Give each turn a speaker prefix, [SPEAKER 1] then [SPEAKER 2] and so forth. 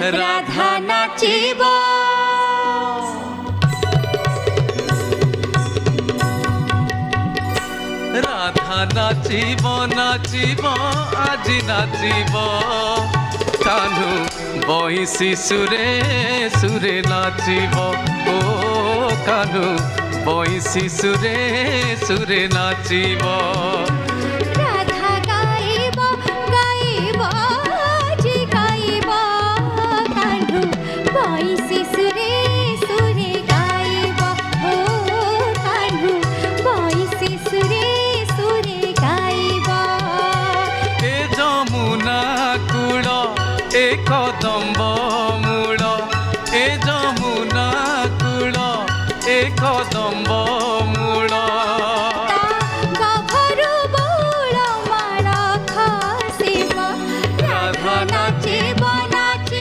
[SPEAKER 1] রাধা নাচিব
[SPEAKER 2] রাধা নাচিব নাচিব আজি নাচিব কানু বইশি সুরে সুরে নাচিব ও কানু বইশি সুরে সুরে নাচিব
[SPEAKER 1] রাধা গাইব গাইব জি গাইব কানু বইশি সুরে সুরে গাইব ও কানু বইশি সুরে সুরে গাইব
[SPEAKER 2] এ যমুনা কূল এ কদম্ব